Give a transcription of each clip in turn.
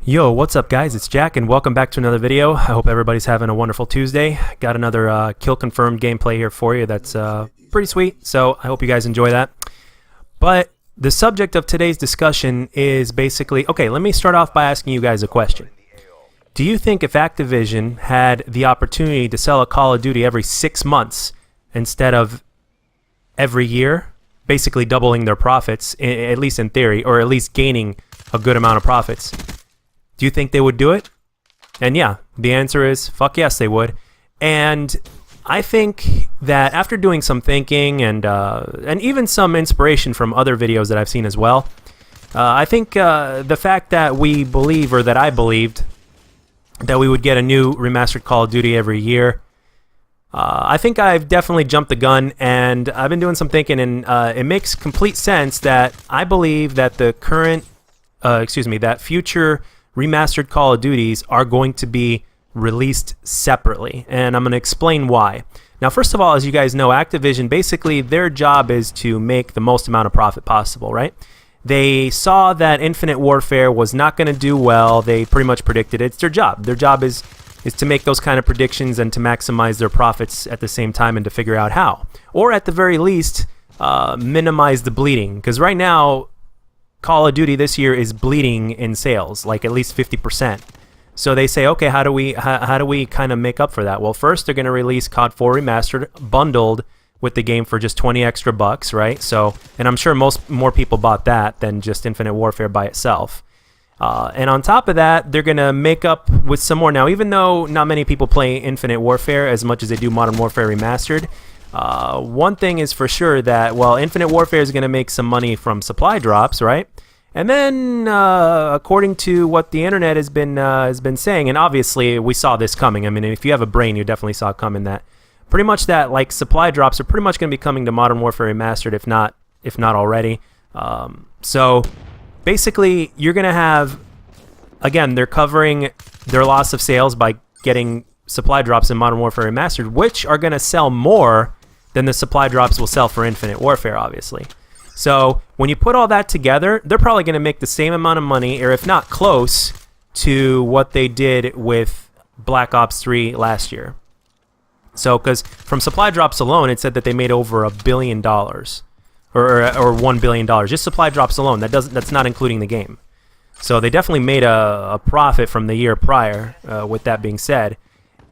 Yo, what's up guys? It's Jack and welcome back to another video. I hope everybody's having a wonderful Tuesday. Got another kill confirmed gameplay here for you that's pretty sweet, so I hope you guys enjoy that. But the subject of today's discussion is basically, okay, let me start off by asking you guys a question. Do you think if Activision had the opportunity to sell a Call of Duty every 6 months instead of every year, basically doubling their profits, at least in theory, or at least gaining a good amount of profits, do you think they would do it? And yeah, the answer is fuck yes, they would. And I think that after doing some thinking and even some inspiration from other videos that I've seen as well, I think the fact that we believe, or that I believed, that we would get a new remastered Call of Duty every year, I think I've definitely jumped the gun, and I've been doing some thinking, and it makes complete sense that I believe that the current, that future remastered Call of Duties are going to be released separately, and I'm going to explain why. Now, first of all, as you guys know, Activision, basically their job is to make the most amount of profit possible, right? They saw that Infinite Warfare was not going to do well. They pretty much predicted it. It's their job. Their job is to make those kind of predictions and to maximize their profits at the same time and to figure out how. Or at the very least, minimize the bleeding. Because right now, Call of Duty this year is bleeding in sales, like at least 50%. So they say, okay, how do we kind of make up for that? Well, first they're going to release COD 4 Remastered bundled with the game for just 20 extra bucks, right? So, and I'm sure more people bought that than just Infinite Warfare by itself. And on top of that, they're going to make up with some more. Now, even though not many people play Infinite Warfare as much as they do Modern Warfare Remastered, one thing is for sure that, well, Infinite Warfare is going to make some money from supply drops, right? And then, according to what the internet has been saying, and obviously we saw this coming. I mean, if you have a brain, you definitely saw it coming. That pretty much that like supply drops are pretty much going to be coming to Modern Warfare Remastered, if not already. So basically, you're going to have, again, they're covering their loss of sales by getting supply drops in Modern Warfare Remastered, which are going to sell more than the supply drops will sell for Infinite Warfare, obviously. So when you put all that together, they're probably going to make the same amount of money, or if not close to what they did with Black Ops 3 last year. So, because from supply drops alone, it said that they made over $1 billion, or $1 billion, just supply drops alone. That's not including the game. So they definitely made a profit from the year prior. With that being said,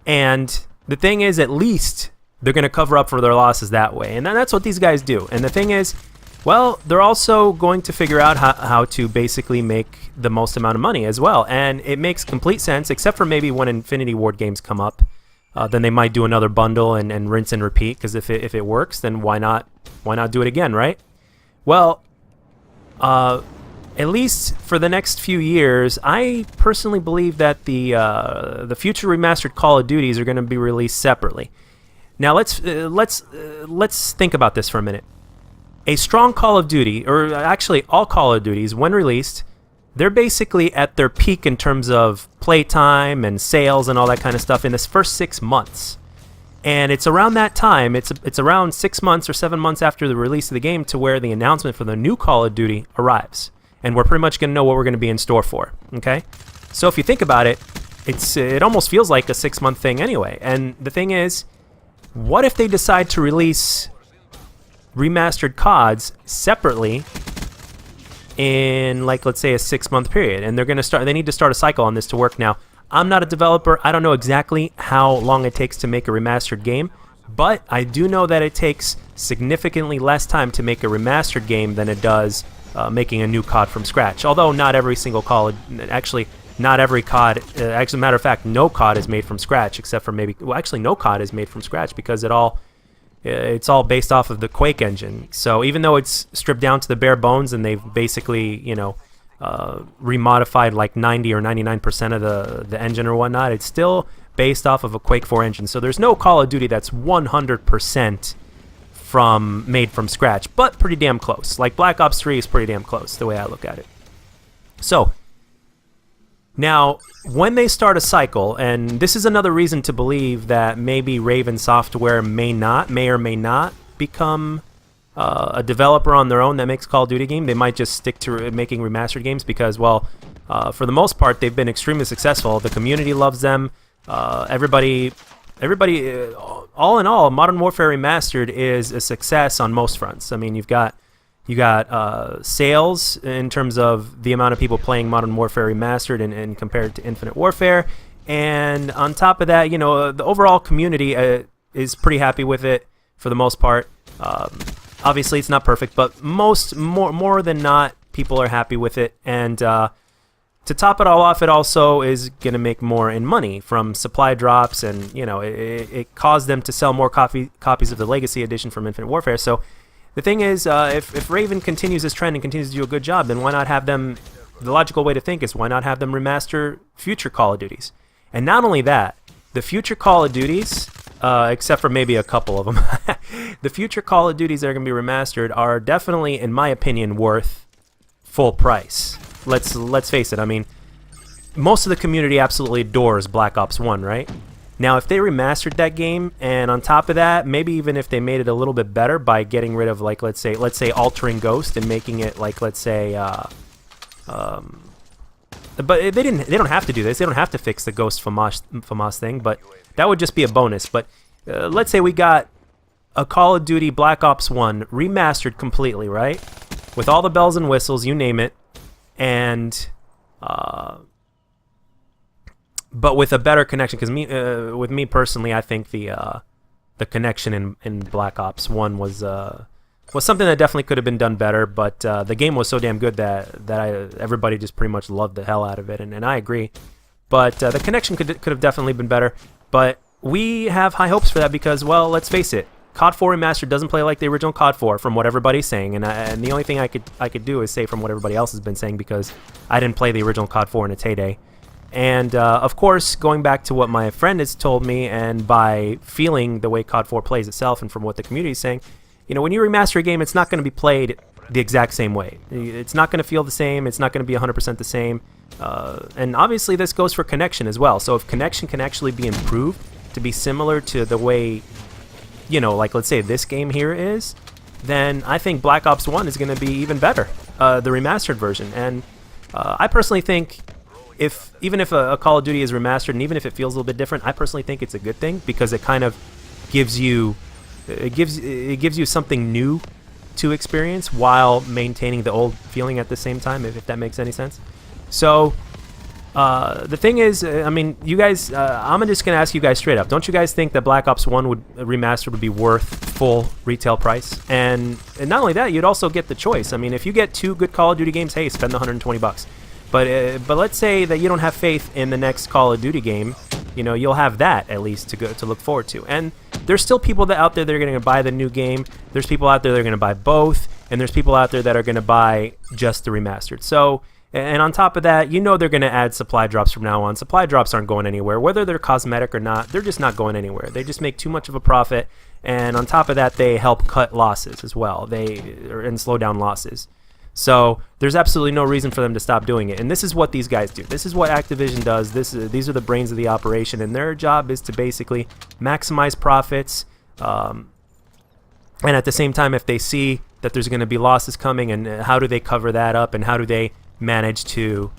and the thing is, at least they're going to cover up for their losses that way, and that's what these guys do. And the thing is, well, they're also going to figure out how to basically make the most amount of money as well. And it makes complete sense, except for maybe when Infinity Ward games come up. Then they might do another bundle and rinse and repeat, because if it works, then why not do it again, right? Well, at least for the next few years, I personally believe that the future remastered Call of Duties are going to be released separately. Now let's think about this for a minute. A strong Call of Duty, or actually all Call of Duties, when released, they're basically at their peak in terms of playtime and sales and all that kind of stuff in this first 6 months. And it's around that time, it's around 6 months or 7 months after the release of the game to where the announcement for the new Call of Duty arrives. And we're pretty much going to know what we're going to be in store for, okay? So if you think about it, it almost feels like a 6-month thing anyway. And the thing is, what if they decide to release remastered CODs separately in, like, let's say a 6-month period, and they need to start a cycle on this to work. Now, I'm not a developer. I don't know exactly how long it takes to make a remastered game, but I do know that it takes significantly less time to make a remastered game than it does making a new COD from scratch. Although not every single COD, actually not every COD, as a matter of fact, no COD is made from scratch, except for maybe, well, actually no COD is made from scratch, because it's all based off of the Quake engine. So even though it's stripped down to the bare bones and they've basically, remodified like 90 or 99% of the engine or whatnot, it's still based off of a Quake 4 engine. So there's no Call of Duty that's 100% made from scratch, but pretty damn close. Like Black Ops 3 is pretty damn close, the way I look at it. So now, when they start a cycle, and this is another reason to believe that maybe Raven Software may or may not become a developer on their own that makes Call of Duty game. They might just stick to making remastered games because, well, for the most part, they've been extremely successful. The community loves them. Everybody, all in all, Modern Warfare Remastered is a success on most fronts. I mean, you got sales in terms of the amount of people playing Modern Warfare Remastered and compared to Infinite Warfare, and on top of that, the overall community is pretty happy with it for the most part. Obviously, it's not perfect, but more than not, people are happy with it, and to top it all off, it also is going to make more in money from supply drops, and it caused them to sell more copies of the Legacy Edition from Infinite Warfare. So the thing is, if Raven continues this trend and continues to do a good job, then why not have them? The logical way to think is, why not have them remaster future Call of Duties? And not only that, the future Call of Duties, except for maybe a couple of them, the future Call of Duties that are going to be remastered are definitely, in my opinion, worth full price. Let's face it. I mean, most of the community absolutely adores Black Ops 1, right? Now, if they remastered that game, and on top of that, maybe even if they made it a little bit better by getting rid of, like, let's say altering Ghost and making it, like, let's say, but they don't have to do this. They don't have to fix the Ghost FAMAS thing, but that would just be a bonus. But let's say we got a Call of Duty Black Ops 1 remastered completely, right? With all the bells and whistles, you name it. And but with a better connection, because with me personally, I think the connection in Black Ops 1 was something that definitely could have been done better. But the game was so damn good that everybody just pretty much loved the hell out of it, and I agree. But the connection could have definitely been better. But we have high hopes for that because, well, let's face it, COD 4 Remastered doesn't play like the original COD 4 from what everybody's saying, and the only thing I could do is say from what everybody else has been saying, because I didn't play the original COD 4 in its heyday. And of course, going back to what my friend has told me, and by feeling the way COD 4 plays itself, and from what the community is saying, when you remaster a game, it's not going to be played the exact same way. It's not going to feel the same. It's not going to be 100% the same. And obviously, this goes for connection as well. So if connection can actually be improved to be similar to the way, like let's say this game here is, then I think Black Ops 1 is going to be even better, the remastered version. And I personally think even if a Call of Duty is remastered, and even if it feels a little bit different, I personally think it's a good thing, because it kind of gives you something new to experience while maintaining the old feeling at the same time, if that makes any sense. So the thing is, I mean, you guys, I'm just going to ask you guys straight up. Don't you guys think that Black Ops 1 remastered would be worth full retail price? And not only that, you'd also get the choice. I mean, if you get 2 good Call of Duty games, hey, spend the $120. But let's say that you don't have faith in the next Call of Duty game. You'll have that at least to look forward to. And there's still people out there that are going to buy the new game. There's people out there that are going to buy both. And there's people out there that are going to buy just the remastered. So, and on top of that, they're going to add supply drops from now on. Supply drops aren't going anywhere. Whether they're cosmetic or not, they're just not going anywhere. They just make too much of a profit. And on top of that, they help cut losses as well. And slow down losses. So there's absolutely no reason for them to stop doing it. And this is what these guys do. This is what Activision does. These are the brains of the operation, and their job is to basically maximize profits. And at the same time, if they see that there's going to be losses coming, and how do they cover that up, and how do they manage to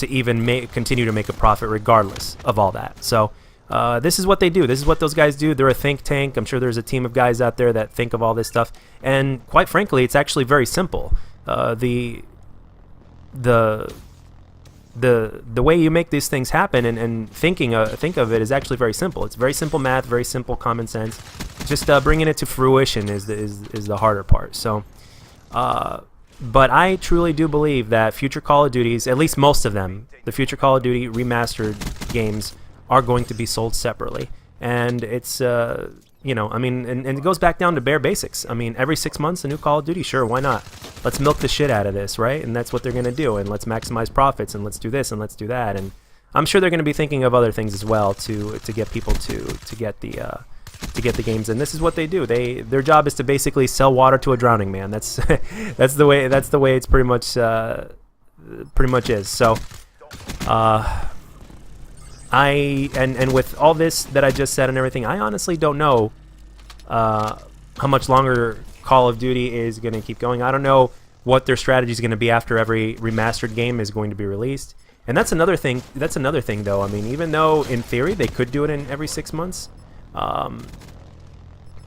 even continue to make a profit regardless of all that? So this is what they do. This is what those guys do. They're a think tank. I'm sure there's a team of guys out there that think of all this stuff. And quite frankly, it's actually very simple. The way you make these things happen and think of it is actually very simple. It's very simple math, very simple common sense. Just bringing it to fruition is the harder part. So, but I truly do believe that future Call of Duties, at least most of them, the future Call of Duty remastered games, are going to be sold separately. And it's, I mean, and it goes back down to bare basics. I mean, every 6 months, a new Call of Duty, sure, why not? Let's milk the shit out of this, right? And that's what they're going to do. And let's maximize profits, and let's do this, and let's do that. And I'm sure they're going to be thinking of other things as well to get people to get the games. And this is what they do. Their job is to basically sell water to a drowning man. That's the way it's pretty much is. So, and with all this that I just said and everything, I honestly don't know how much longer Call of Duty is going to keep going. I don't know what their strategy is going to be after every remastered game is going to be released. And that's another thing. That's another thing, though. I mean, even though in theory they could do it in every 6 months, I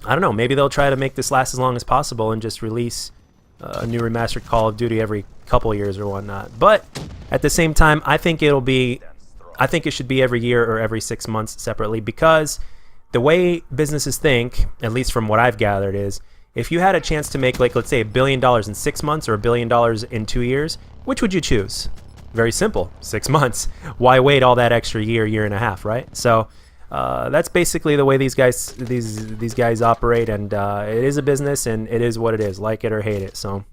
don't know. Maybe they'll try to make this last as long as possible and just release a new remastered Call of Duty every couple years or whatnot. But at the same time, I think it should be every year or every 6 months separately, because the way businesses think, at least from what I've gathered, is if you had a chance to make, like, let's say $1 billion in 6 months or $1 billion in 2 years, which would you choose? Very simple, 6 months. Why wait all that extra year and a half, right? So that's basically the way these guys operate, and it is a business, and it is what it is, like it or hate it. So,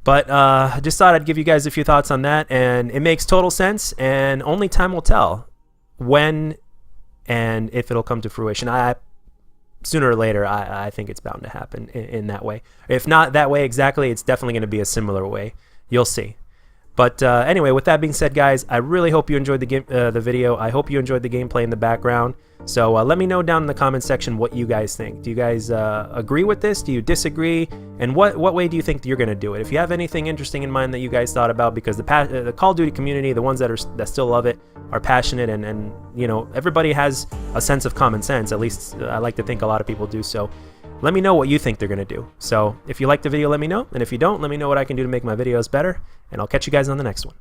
but I just thought I'd give you guys a few thoughts on that, and it makes total sense, and only time will tell when and if it'll come to fruition. Sooner or later, I think it's bound to happen in that way. If not that way exactly, it's definitely going to be a similar way. You'll see. But anyway, with that being said, guys, I really hope you enjoyed the video. I hope you enjoyed the gameplay in the background. So let me know down in the comment section what you guys think. Do you guys agree with this? Do you disagree? And what way do you think you're going to do it? If you have anything interesting in mind that you guys thought about, because the Call of Duty community, the ones that still love it, are passionate, and you know, everybody has a sense of common sense. At least I like to think a lot of people do. So let me know what you think they're going to do. So if you liked the video, let me know. And if you don't, let me know what I can do to make my videos better. And I'll catch you guys on the next one.